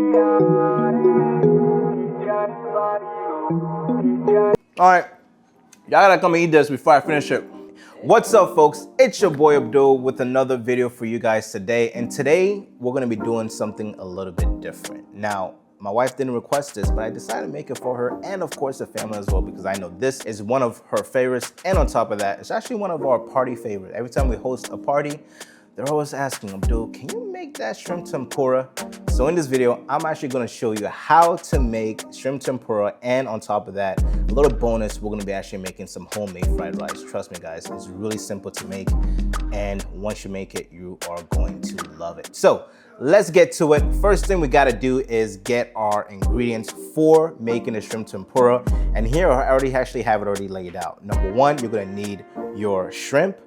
All right, y'all gotta come and eat this before I finish it. What's up, folks? It's your boy Abdul with another video for you guys today. And today we're gonna be doing something a little bit different. Now, my wife didn't request this, but I decided to make it for her and of course the family as well, because I know this is one of her favorites. And on top of that, it's actually one of our party favorites. Every time we host a party, they're always asking, Abdul, can you make that shrimp tempura? So in this video, I'm actually gonna show you how to make shrimp tempura, and on top of that, a little bonus, we're gonna be actually making some homemade fried rice. Trust me guys, it's really simple to make, and once you make it, you are going to love it. So let's get to it. First thing we gotta do is get our ingredients for making the shrimp tempura. And here I already actually have it already laid out. Number one, you're gonna need your shrimp,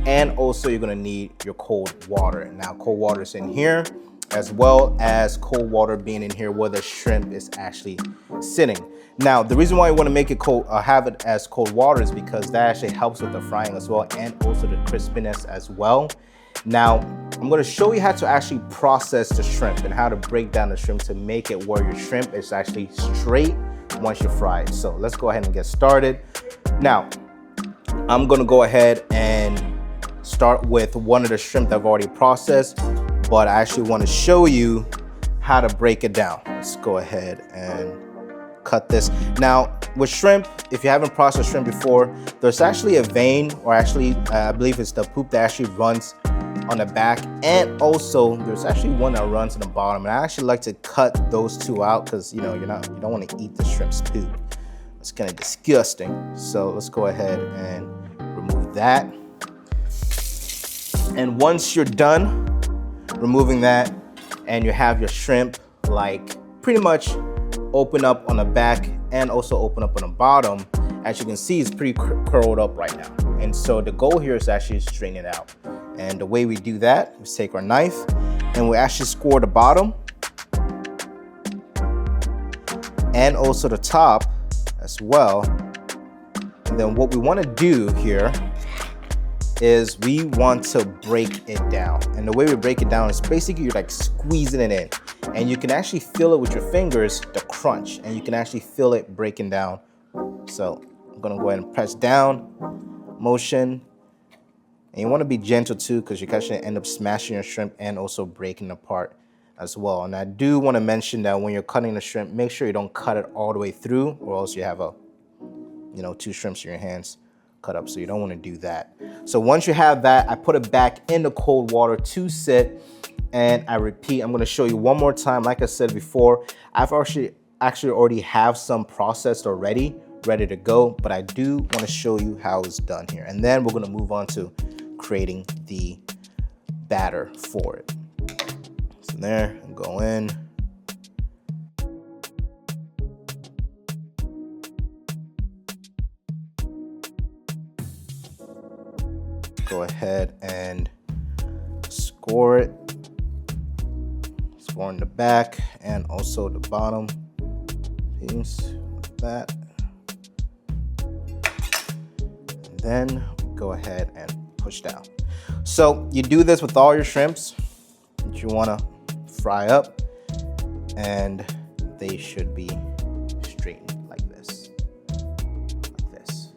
and also you're gonna need your cold water. Now cold water is in here, as well as cold water being in here where the shrimp is actually sitting. Now the reason why you want to make it cold, have it as cold water, is because that actually helps with the frying as well, and also the crispiness as well. Now I'm going to show you how to actually process the shrimp and how to break down the shrimp to make it where your shrimp is actually straight once you fry it. So let's go ahead and get started. Now I'm going to go ahead and start with one of the shrimp that I've already processed, but I actually want to show you how to break it down. Let's go ahead and cut this. Now with shrimp, if you haven't processed shrimp before, there's actually a vein, or actually I believe it's the poop that actually runs on the back, and also there's actually one that runs on the bottom, and I actually like to cut those two out because you don't want to eat the shrimp's poop. It's kind of disgusting. So let's go ahead and remove that. And once you're done removing that and you have your shrimp like pretty much open up on the back and also open up on the bottom, as you can see, it's pretty curled up right now. And so the goal here is actually to straighten it out. And the way we do that is take our knife and we actually score the bottom and also the top as well. And then what we want to do here is we want to break it down. And the way we break it down is basically you're like squeezing it in, and you can actually feel it with your fingers, the crunch, and you can actually feel it breaking down. So I'm gonna go ahead and press down, motion, and you want to be gentle too, because you can actually end up smashing your shrimp and also breaking apart as well. And I do want to mention that when you're cutting the shrimp, make sure you don't cut it all the way through, or else you have two shrimps in your hands cut up, so you don't want to do that. So once you have that, I put it back in the cold water to sit, and I repeat, I'm going to show you one more time. Like I said before, I've actually already have some processed already, ready to go, but I do want to show you how it's done here, and then we're going to move on to creating the batter for it. So there, go in. Go ahead and score it. Score in the back and also the bottom piece like that. And then go ahead and push down. So you do this with all your shrimps that you want to fry up, and they should be straightened like this. Like this.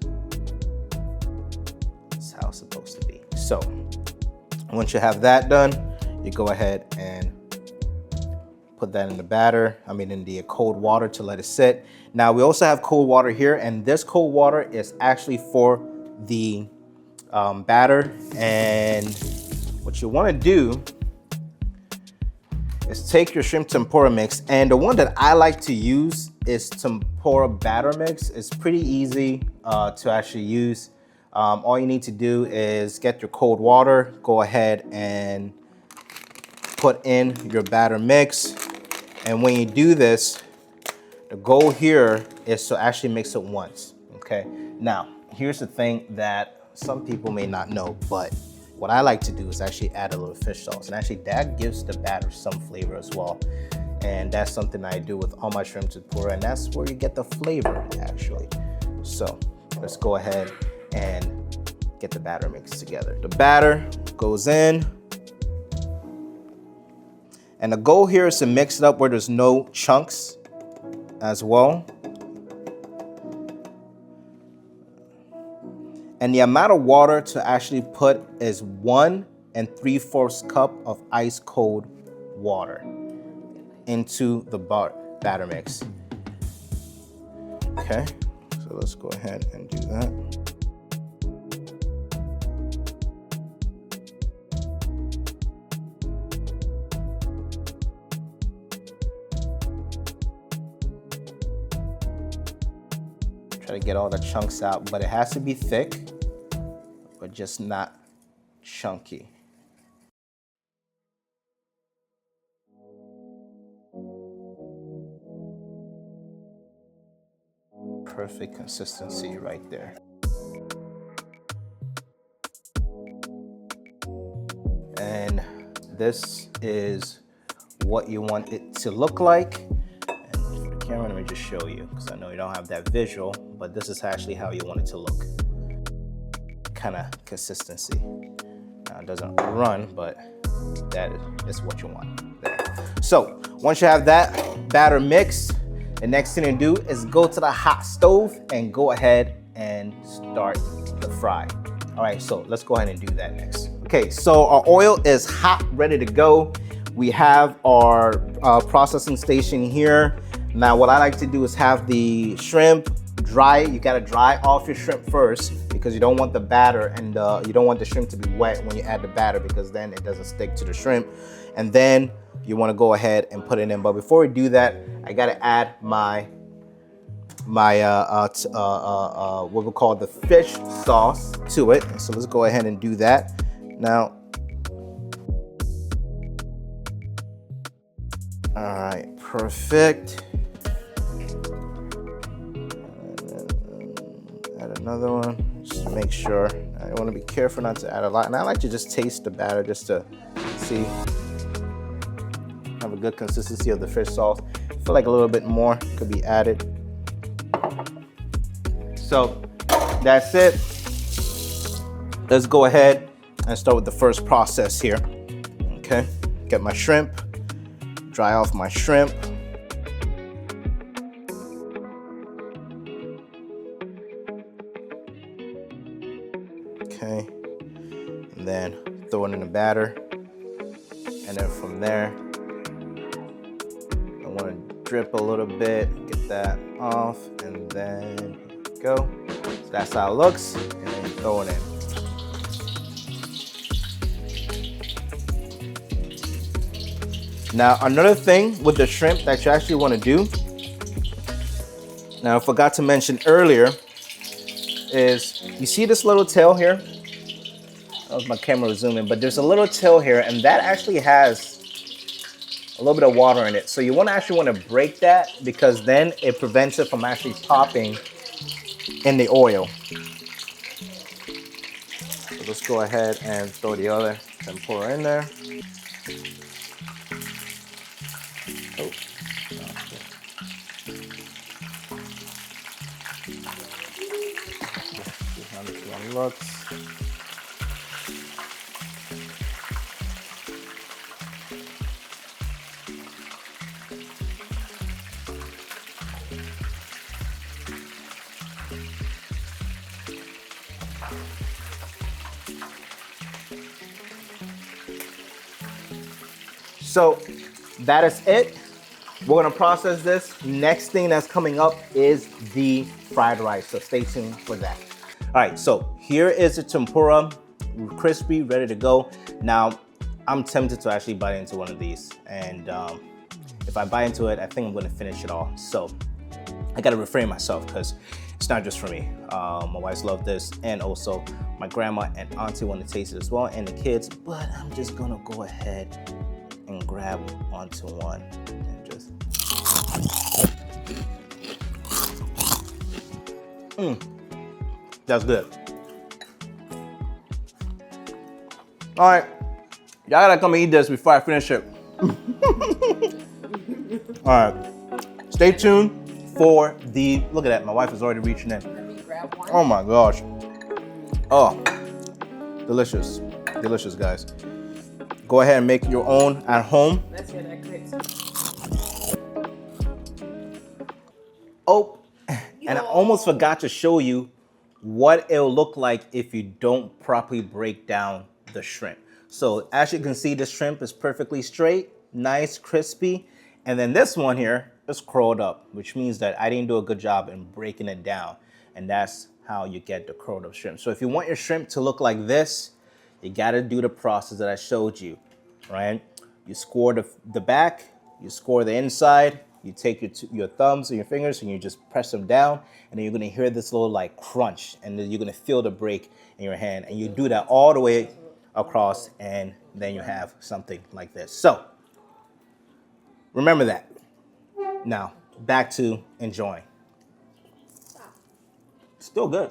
That's how it's supposed to be. So once you have that done, you go ahead and put that in the batter, in the cold water to let it sit. Now we also have cold water here, and this cold water is actually for the batter. And what you want to do is take your shrimp tempura mix, and the one that I like to use is tempura batter mix. It's pretty easy to actually use. All you need to do is get your cold water, go ahead and put in your batter mix. And when you do this, the goal here is to actually mix it once, okay? Now, here's the thing that some people may not know, but what I like to do is actually add a little fish sauce. And actually that gives the batter some flavor as well. And that's something I do with all my shrimp tempura, and that's where you get the flavor actually. So let's go ahead and get the batter mixed together. The batter goes in, And the goal here is to mix it up where there's no chunks as well. And the amount of water to actually put is 1 3/4 cup of ice cold water into the batter mix. Okay, so let's go ahead and do that. Try to get all the chunks out, but it has to be thick, but just not chunky. Perfect consistency right there. And this is what you want it to look like. And for the camera, let me just show you, because I know you don't have that visual, but this is actually how you want it to look. Kind of consistency. Now it doesn't run, but that is what you want there. So once you have that batter mixed, the next thing to do is go to the hot stove and go ahead and start the fry. All right, so let's go ahead and do that next. Okay, so our oil is hot, ready to go. We have our processing station here. Now what I like to do is have the shrimp dry. You gotta dry off your shrimp first, because you don't want the batter and you don't want the shrimp to be wet when you add the batter, because then it doesn't stick to the shrimp. And then you want to go ahead and put it in. But before we do that, I got to add my what we call the fish sauce to it. So let's go ahead and do that. Now, all right, perfect. Add another one, just to make sure. I want to be careful not to add a lot. And I like to just taste the batter just to see. Have a good consistency of the fish sauce. I feel like a little bit more could be added. So that's it. Let's go ahead and start with the first process here. Okay, get my shrimp, dry off my shrimp. Okay, and then throw it in the batter. And then from there, I want to drip a little bit, get that off, and then go. So that's how it looks, and then throw it in. Now, another thing with the shrimp that you actually want to do, now I forgot to mention earlier, is you see this little tail here? Oh, my camera was zooming, but there's a little tail here, and that actually has a little bit of water in it. So you actually want to break that, because then it prevents it from actually popping in the oil. So let's go ahead and throw the other tempura in there. Oh. See how this one looks. So that is it. We're gonna process this. Next thing that's coming up is the fried rice, so stay tuned for that. All right, so here is the tempura, crispy, ready to go. Now, I'm tempted to actually bite into one of these, and if I bite into it, I think I'm gonna finish it all. So I gotta refrain myself, because it's not just for me. My wives love this, and also my grandma and auntie want to taste it as well, and the kids, but I'm just gonna go ahead and grab onto one and just that's good. All right, y'all gotta come and eat this before I finish it. All right, stay tuned for the, look at that, my wife is already reaching in. Oh my gosh. Oh, delicious, delicious, guys. Go ahead and make your own at home. Let's hear that clip. Oh, and I almost forgot to show you what it'll look like if you don't properly break down the shrimp. So as you can see, the shrimp is perfectly straight, nice, crispy. And then this one here is curled up, which means that I didn't do a good job in breaking it down. And that's how you get the curled up shrimp. So if you want your shrimp to look like this, you gotta do the process that I showed you, right? You score the back, you score the inside, you take your thumbs and your fingers and you just press them down, and then you're gonna hear this little like crunch, and then you're gonna feel the break in your hand, and you do that all the way across, and then you have something like this. So remember that. Now back to enjoying. Still good.